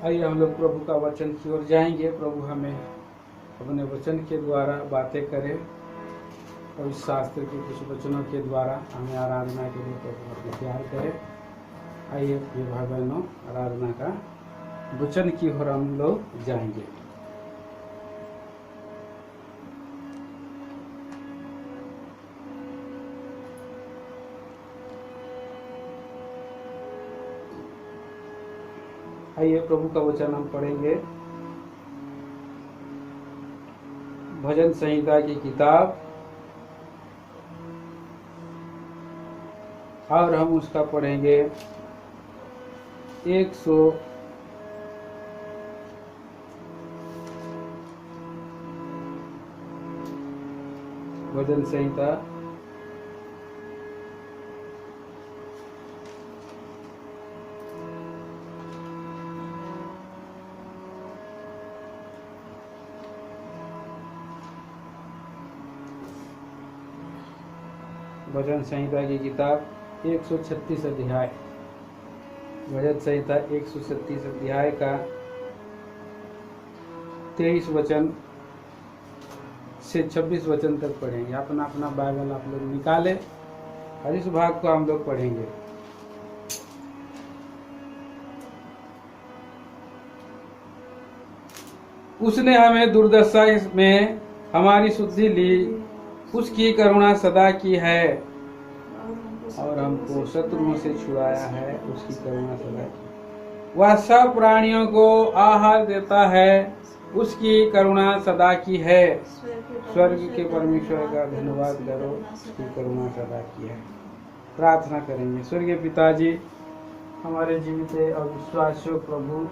आइए हम लोग प्रभु का वचन की ओर जाएंगे। प्रभु हमें अपने वचन के द्वारा बातें करें और इस शास्त्र के कुछ वचनों के द्वारा हमें आराधना के लिए प्रभु को तैयार करें। आइए प्रिय भाई बहनों, आराधना का वचन की ओर हम लोग जाएंगे। आइए प्रभु का वचन हम पढ़ेंगे। भजन संहिता की किताब, और हम उसका पढ़ेंगे 100 भजन संहिता 136 अध्याय, भजन संहिता 136 अध्याय का 23 वचन से 26 वचन तक पढ़ेंगे। अपना अपना बाइबल आप लोग निकालें और इस भाग को हम लोग पढ़ेंगे। उसने हमें दुर्दशा में हमारी शुद्धि ली, उसकी करुणा सदा की है, और हमको शत्रुओं से छुड़ाया है, उसकी करुणा सदा की। वह सब प्राणियों को आहार देता है, उसकी करुणा सदा की है। स्वर्ग के परमेश्वर का धन्यवाद करो, उसकी करुणा सदा की है। प्रार्थना करेंगे। स्वर्गीय पिताजी, हमारे जीवित और विश्वासियों प्रभु,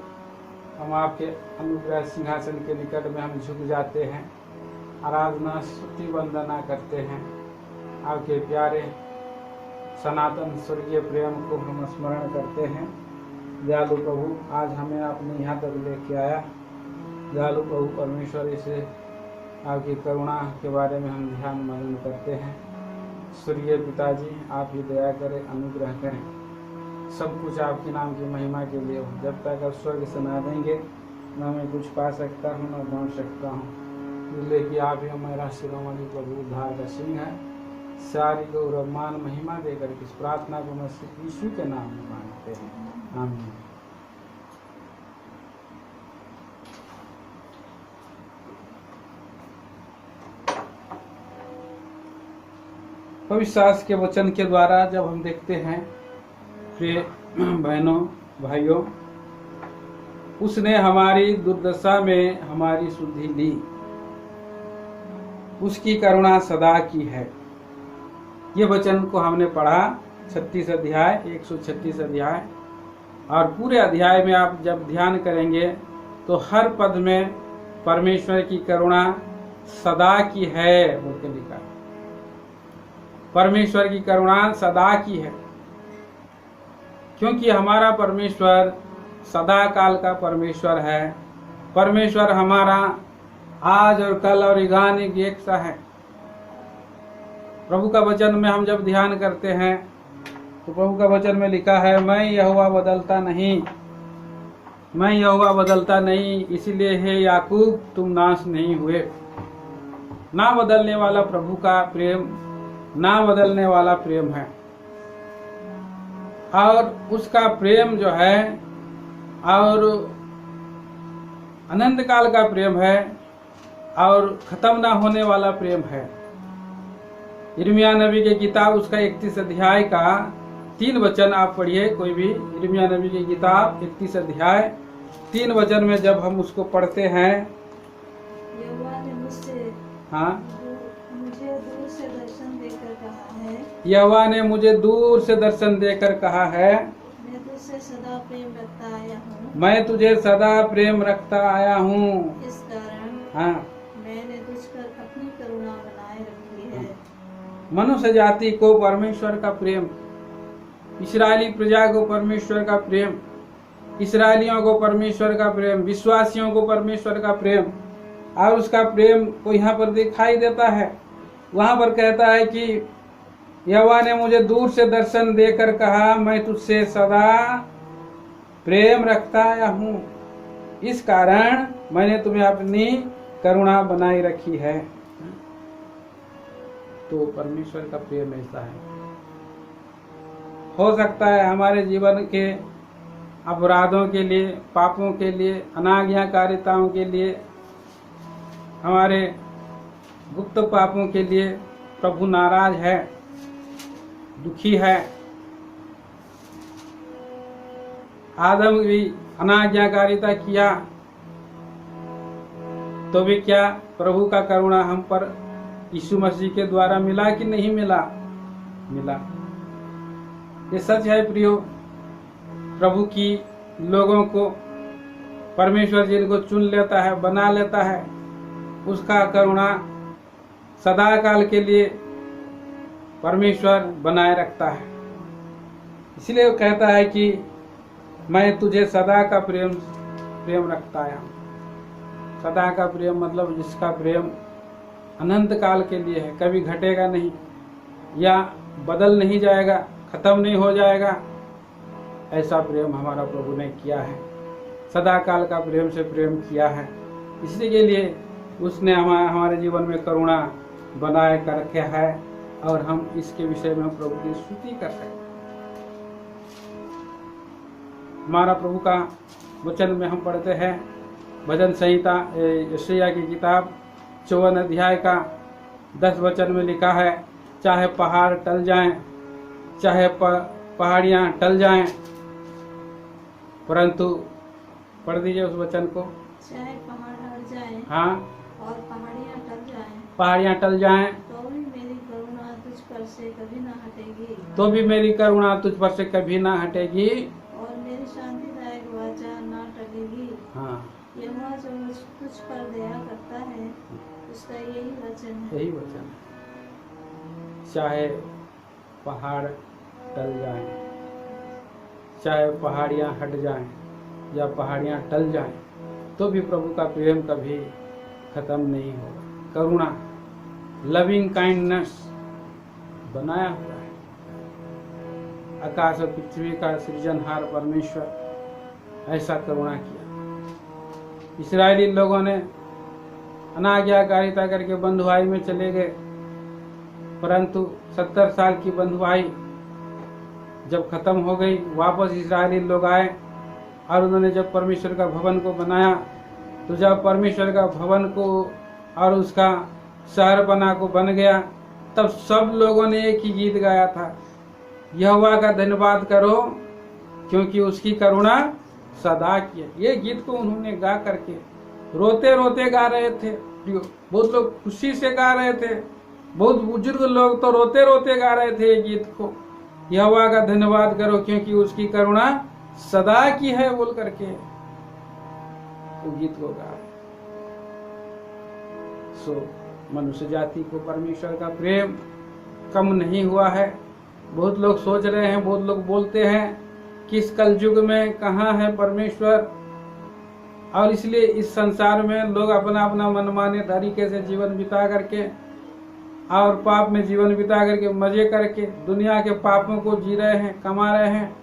हम आपके अनुग्रह सिंहासन के निकट में हम झुक जाते हैं, आराधना स्तुति वंदना करते हैं। आपके प्यारे सनातन स्वर्गीय प्रेम को हम स्मरण करते हैं। दयालु प्रभु, आज हमें आपने यहाँ तक लेके आया। दयालु प्रभु परमेश्वर, इसे आपकी करुणा के बारे में हम ध्यान मनन करते हैं। स्वर्गीय पिताजी, आप ही दया करें, अनुग्रह करें। सब कुछ आपके नाम की महिमा के लिए हो। जब तक आप स्वर्ग से ना देंगे, ना मैं कुछ पा सकता हूँ, ना बांट सकता हूँ, इसलिए कि आप ही हमारा शिरोमणि प्रभु उद्धार का सिंह है। सारी गौरव मान महिमा देकर इस प्रार्थना को मसीह यीशु के नाम में मांगते हैं, आमीन। पवित्र शास्त्र के वचन के द्वारा जब हम देखते हैं, प्रिय बहनों भाइयों, उसने हमारी दुर्दशा में हमारी शुद्धि ली, उसकी करुणा सदा की है। ये वचन को हमने पढ़ा 36 अध्याय, 136 अध्याय, और पूरे अध्याय में आप जब ध्यान करेंगे तो हर पद में परमेश्वर की करुणा सदा की है बोल के लिखा है। परमेश्वर की करुणा सदा की है, क्योंकि हमारा परमेश्वर सदा काल का परमेश्वर है। परमेश्वर हमारा आज और कल और ईगानी एक सा है। प्रभु का वचन में हम जब ध्यान करते हैं तो प्रभु का वचन में लिखा है, मैं यहोवा बदलता नहीं, मैं यहोवा बदलता नहीं, इसलिए हे याकूब तुम नाश नहीं हुए। ना बदलने वाला प्रभु का प्रेम, ना बदलने वाला प्रेम है, और उसका प्रेम जो है और अनंत काल का प्रेम है और खत्म ना होने वाला प्रेम है। यिर्मयाह नबी की किताब उसका 31 अध्याय का 3 वचन आप पढ़िए, कोई भी। यिर्मयाह नबी की किताब 31 अध्याय 3 वचन में जब हम उसको पढ़ते हैं, यहोवा ने मुझसे मुझे दूर से दर्शन देकर कहा है, यहोवा ने मुझे दूर से दर्शन देकर कहा है, मैं तुझसे सदा प्रेम रखता आया हूँ, मैं तुझे सदा प्रेम रखता आया हूँ। इस कारण मैंने तुझ पर अपनी करुणा बनाए रखी है। मनुष्य जाति को परमेश्वर का प्रेम, इस्राएली प्रजा को परमेश्वर का प्रेम, इस्राएलियों को परमेश्वर का प्रेम, विश्वासियों को परमेश्वर का प्रेम, और उसका प्रेम को यहाँ पर दिखाई देता है। वहां पर कहता है कि यहोवा ने मुझे दूर से दर्शन देकर कहा, मैं तुझसे सदा प्रेम रखता आया हूँ। इस कारण मैंने तुम्हें अपनी करुणा बनाई रखी है। तो परमेश्वर का प्रेम ऐसा है। हो सकता है हमारे जीवन के अपराधों के लिए, पापों के लिए, अनाज्ञाकारिताओं के लिए, हमारे गुप्त पापों के लिए प्रभु नाराज है, दुखी है। आदम भी अनाज्ञाकारिता किया तो भी क्या प्रभु का करुणा हम पर यीशु मसीह के द्वारा मिला कि नहीं मिला? मिला। ये सच है प्रियो। प्रभु की लोगों को परमेश्वर जिनको चुन लेता है, बना लेता है, उसका करुणा सदा काल के लिए परमेश्वर बनाए रखता है। इसलिए वो कहता है कि मैं तुझे सदा का प्रेम रखता है। सदा का प्रेम मतलब जिसका प्रेम अनंत काल के लिए है, कभी घटेगा नहीं या बदल नहीं जाएगा, खत्म नहीं हो जाएगा। ऐसा प्रेम हमारा प्रभु ने किया है, सदा काल का प्रेम से प्रेम किया है। इसी के लिए उसने हमारे जीवन में करुणा बनाए कर रखा है और हम इसके विषय में प्रभु की स्तुति कर सकते हैं। हमारा प्रभु का वचन में हम पढ़ते हैं भजन संहिता यशायाह की किताब 54 अध्याय का 10 वचन में लिखा है, चाहे पहाड़ टल जाएं, चाहे पहाड़ियां टल जाएं, परंतु पढ़ दीजिए उस वचन को। चाहे पहाड़ हट जाएं, हाँ, और पहाड़ियां टल जाएं, तो भी मेरी करुणा तुझ पर से कभी ना हटेगी। तो भी मेरी करुणा तुझ पर से कभी ना हटेगी। और मेरी शांतिदायक वाचा ना टलेगी। हाँ, यहोवा जो तुझ पर दया करता है, उसका यही वचन है। यही वचन है। चाहे पहाड़ टल जाएं, चाहे पहाड़ियां हट जाएं या पहाड़ियां टल जाएं, तो भी प्रभु का प्रेम कभी खत्म नहीं होगा। करुणा, लविंग काइंडनेस बनाया हुआ है। आकाश और पृथ्वी का सृजनहार परमेश्वर ऐसा करुणा किया। इस्राएली लोगों ने अनाज्ञाकारिता करके बंधुआई में चले गए, परंतु 70 साल की बंधुआई जब खत्म हो गई, वापस इस्राएली लोग आए और उन्होंने जब परमेश्वर का भवन को बनाया, तो जब परमेश्वर का भवन को और उसका शहरपना को बन गया, तब सब लोगों ने एक ही गीत गाया था, यहोवा का धन्यवाद करो क्योंकि उसकी करुणा सदा की है। ये गीत को उन्होंने गा करके रोते रोते गा रहे थे। बहुत लोग खुशी से गा रहे थे, बहुत बुजुर्ग लोग तो रोते रोते गा रहे थे ये गीत को, यहोवा का धन्यवाद करो क्योंकि उसकी करुणा सदा की है बोल करके वो गीत को गा। सो मनुष्य जाति को परमेश्वर का प्रेम कम नहीं हुआ है। बहुत लोग सोच रहे हैं, बहुत लोग बोलते हैं कि इस कलयुग में कहाँ है परमेश्वर, और इसलिए इस संसार में लोग अपना अपना मनमाने तरीके से जीवन बिता करके और पाप में जीवन बिता करके मजे करके दुनिया के पापों को जी रहे हैं, कमा रहे हैं।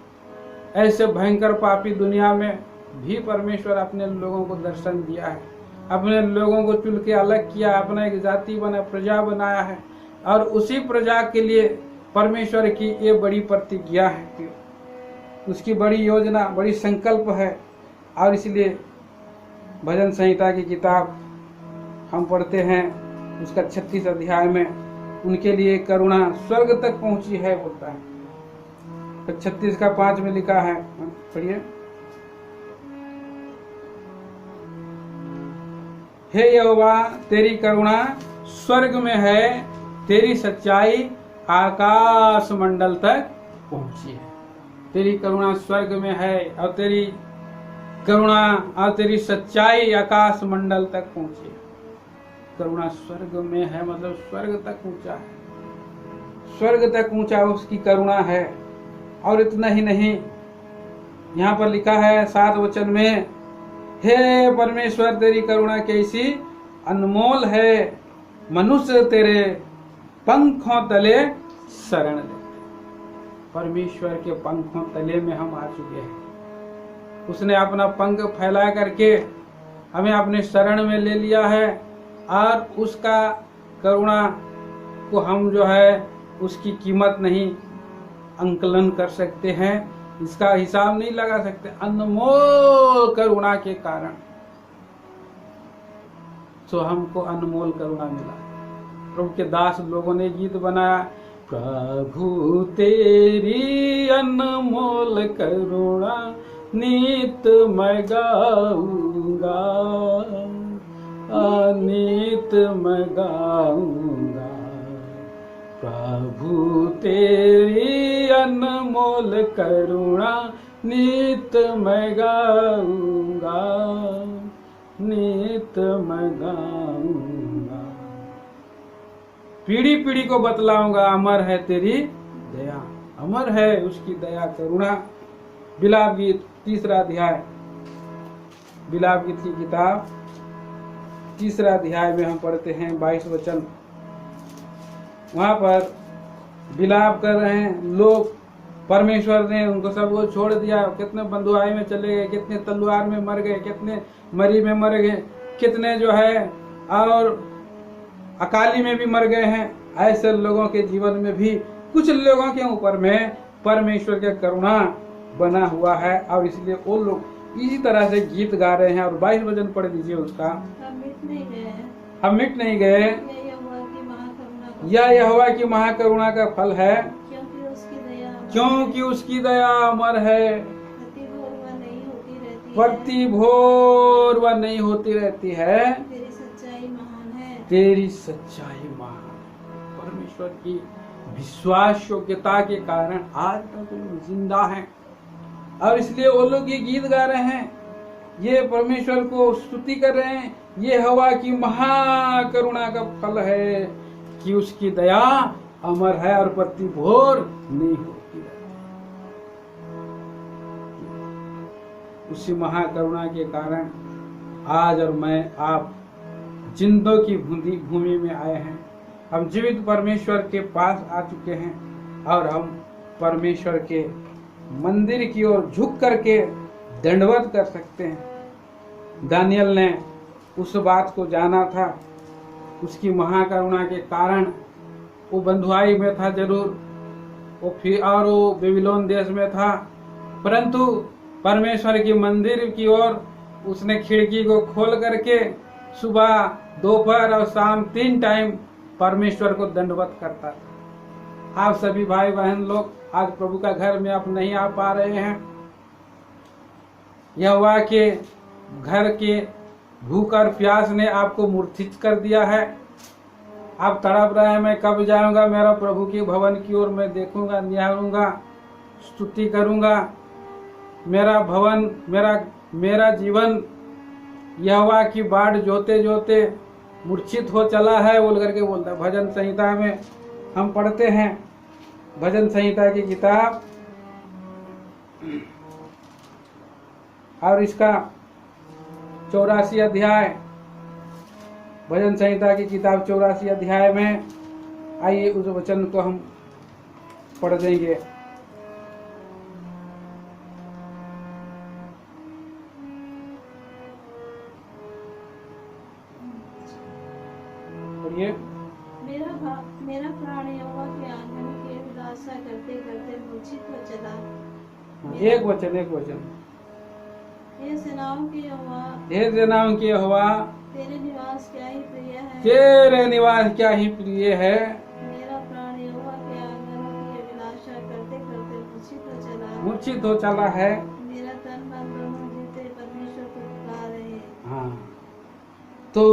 ऐसे भयंकर पापी दुनिया में भी परमेश्वर अपने लोगों को दर्शन दिया है, अपने लोगों को चुन के अलग किया, अपना एक जाति बना, प्रजा बनाया है, और उसी प्रजा के लिए परमेश्वर की ये बड़ी प्रतिज्ञा है, उसकी बड़ी योजना, बड़ी संकल्प है। और इसलिए भजन संहिता की किताब हम पढ़ते हैं, उसका 36 अध्याय में उनके लिए करुणा स्वर्ग तक पहुंची है बोलता है। तो 36 का 5 में लिखा है, पढ़िए। हे यहोवा, तेरी करुणा स्वर्ग में है, तेरी सच्चाई आकाश मंडल तक पहुंची है। तेरी करुणा स्वर्ग में है और तेरी करुणा और तेरी सच्चाई आकाश मंडल तक पहुंची है। करुणा स्वर्ग में है मतलब स्वर्ग तक ऊंचा है, स्वर्ग तक ऊंचा उसकी करुणा है। और इतना ही नहीं, यहाँ पर लिखा है 7 वचन में, हे परमेश्वर तेरी करुणा कैसी अनमोल है, मनुष्य तेरे पंखों तले शरण ले। परमेश्वर के पंखों तले में हम आ चुके हैं। उसने अपना पंख फैला करके हमें अपने शरण में ले लिया है और उसका करुणा को हम जो है उसकी कीमत नहीं अंकलन कर सकते हैं, इसका हिसाब नहीं लगा सकते। अनमोल करुणा के कारण तो हमको अनमोल करुणा मिला। प्रभु के दास लोगों ने गीत बनाया, प्रभु तेरी अनमोल करुणा नित मैं गाऊंगा, नित मैं गाऊंगा। प्रभु तेरी अनमोल करुणा नित मैं गाऊंगा, नित मैं गाऊंगा। पीढ़ी पीढ़ी को बतलाऊंगा, अमर है तेरी दया, अमर है उसकी दया करुणा। बिलाप गीत 3रा अध्याय, बिलाप गीत की किताब 3रा अध्याय में हम पढ़ते हैं 22 वचन। वहां पर बिलाप कर रहे हैं लोग, परमेश्वर ने उनको सबको छोड़ दिया, कितने बंधुआई में चले गए, कितने तलवार में मर गए, कितने मरी में मर गए, कितने जो है और अकाली में भी मर गए हैं। ऐसे लोगों के जीवन में भी कुछ लोगों के ऊपर में परमेश्वर का करुणा बना हुआ है और इसलिए वो लोग इसी तरह से गीत गा रहे हैं। और 22 वचन पढ़ दीजिए उसका। हम मिट नहीं गए, हम मिट नहीं गए, यह यहोवा की महाकरुणा का फल है, क्योंकि उसकी दया अमर है, प्रति भोर वह नहीं होती रहती है, तेरी सच्चाई महान है, तेरी सच्चाई महान है। परमेश्वर की विश्वास योग्यता के कारण आज तक लोग जिंदा हैं और इसलिए वो लोग ये गीत गा रहे हैं, ये परमेश्वर को स्तुति कर रहे हैं। ये हवा की महाकरुणा का फल है कि उसकी दया अमर है और प्रति भोर नहीं होती रहती। उसी महाकरुणा के कारण आज और मैं आप जिंदों की भूमि में आए हैं। हम जीवित परमेश्वर के पास आ चुके हैं और हम परमेश्वर के मंदिर की ओर झुक करके दंडवत कर सकते हैं। दानियल ने उस बात को जाना था, उसकी महाकरुणा के कारण वो बंधुआई में था जरूर, वो फिर और वो बेबीलोन देश में था, परंतु परमेश्वर की मंदिर की ओर उसने खिड़की को खोल करके सुबह, दोपहर और शाम 3 टाइम परमेश्वर को दंडवत करता था। आप सभी भाई बहन लोग आज प्रभु का घर में आप नहीं आ पा रहे हैं, यहोवा के घर के भूख और प्यास ने आपको मूर्छित कर दिया है। आप तड़प रहे हैं, मैं कब जाऊंगा मेरा प्रभु के भवन की ओर, मैं देखूंगा, निहारूंगा, स्तुति करूंगा, मेरा भवन, मेरा जीवन यहोवा की बाट जोते जोते मूर्छित हो चला है बोल करके बोलता है। भजन संहिता में हम पढ़ते हैं, भजन संहिता की किताब और इसका 84 अध्याय, भजन संहिता की किताब 84 अध्याय में आइए उस वचन को हम पढ़ देंगे। पढ़िए। मेरा प्राण यहोवा के आंगन की अभिलाषा करते करते मूर्छित हो चला। एक वचन। हे सेनाओं के यहोवा, हे सेनाओं के यहोवा, तेरे निवास क्या ही प्रिय है, तेरे निवास क्या ही प्रिय है। मेरा प्राण यहोवा के आंगन की अभिलाषा करते करते मूर्छित हो चला है। मेरा तन मन दोनों जीते परमेश्वर को पुकार रहे हैं। हाँ, तो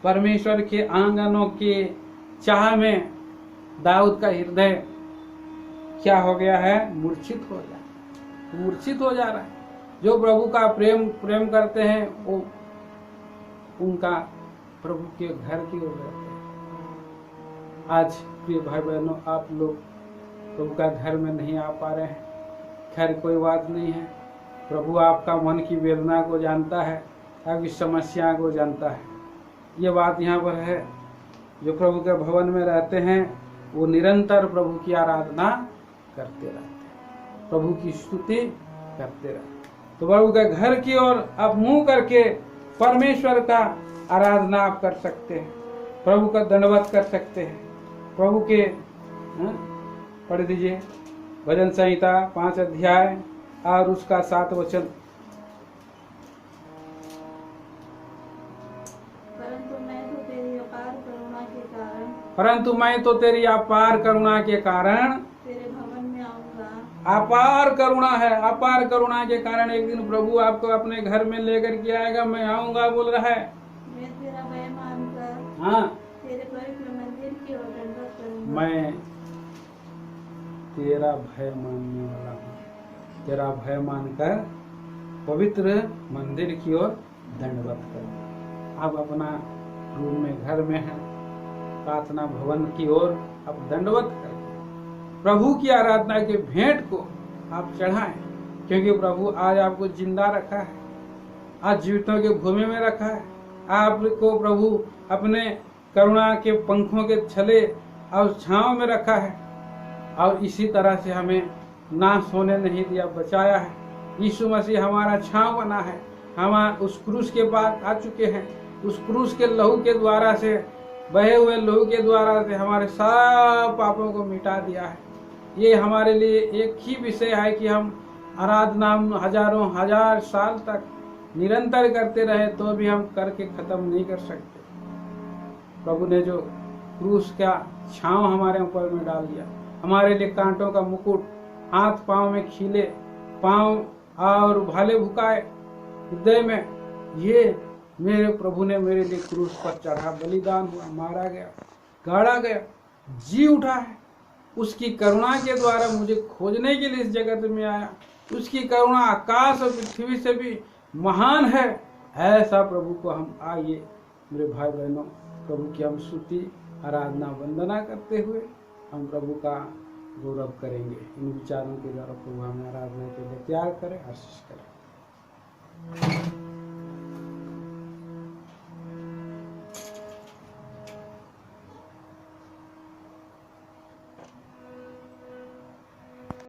परमेश्वर के आंगनों के चाह में दाऊद का हृदय क्या हो गया है? मूर्छित हो जा रहा है। जो प्रभु का प्रेम करते हैं वो उनका प्रभु के घर की ओर रहते हैं। आज प्रिय भाई बहनों, आप लोग प्रभु का घर में नहीं आ पा रहे हैं, खैर कोई बात नहीं है। प्रभु आपका मन की वेदना को जानता है, आपकी समस्या को जानता है। ये बात यहाँ पर है, जो प्रभु के भवन में रहते हैं वो निरंतर प्रभु की आराधना करते रहते हैं, प्रभु की स्तुति करते रहते हैं। तो प्रभु के घर की ओर आप मुंह करके परमेश्वर का आराधना आप कर सकते हैं, प्रभु का दंडवत कर सकते हैं। प्रभु के पढ़ दीजिए भजन संहिता 5 अध्याय और उसका 7 वचन। परंतु मैं तो तेरी अपार करुणा के कारण तेरे भवन में आऊंगा। अपार करुणा है, अपार करुणा के कारण एक दिन प्रभु आपको अपने घर में लेकर के आएगा। मैं आऊंगा बोल रहा है। मैं तेरा भय मानकर हाँ, तेरे पवित्र मंदिर की ओर दंडवत करूंगा। मैं तेरा भय मानने वाला हूँ, तेरा भय मानकर पवित्र मंदिर की ओर दंडवत कर। आप अपना रूम में घर में है, प्रार्थना भवन की ओर आप दंडवत करके प्रभु की आराधना के भेंट को आप चढ़ाएं, क्योंकि प्रभु आज आपको जिंदा रखा है, आज जीवितों के भूमि में रखा है। आपको प्रभु अपने करुणा के पंखों के छले और छांव में रखा है, और इसी तरह से हमें नाश होने नहीं दिया, बचाया है। यीशु मसीह हमारा छांव बना है। हम उस क्रूस के पास आ चुके हैं। उस क्रूस के लहू के द्वारा से, बहे हुए लहू के द्वारा से हमारे सब पापों को मिटा दिया है। ये हमारे लिए एक ही विषय है कि हम आराधना हजारों हजार साल तक निरंतर करते रहे तो भी हम करके खत्म नहीं कर सकते। प्रभु ने जो क्रूस का छांव हमारे ऊपर में डाल दिया, हमारे लिए कांटों का मुकुट, हाथ पांव में खीले, पांव और भाले भुकाए हृदय में, ये मेरे प्रभु ने मेरे लिए क्रूस पर चढ़ा, बलिदान हुआ, मारा गया, गाड़ा गया, जी उठा है। उसकी करुणा के द्वारा मुझे खोजने के लिए इस जगत में आया। उसकी करुणा आकाश और पृथ्वी से भी महान है। ऐसा प्रभु को हम आइए मेरे भाई बहनों, प्रभु की हम स्तुति आराधना वंदना करते हुए हम प्रभु का गौरव करेंगे। इन विचारों के द्वारा प्रभु हमें आराधना के लिए तैयार करें, आशीष करें।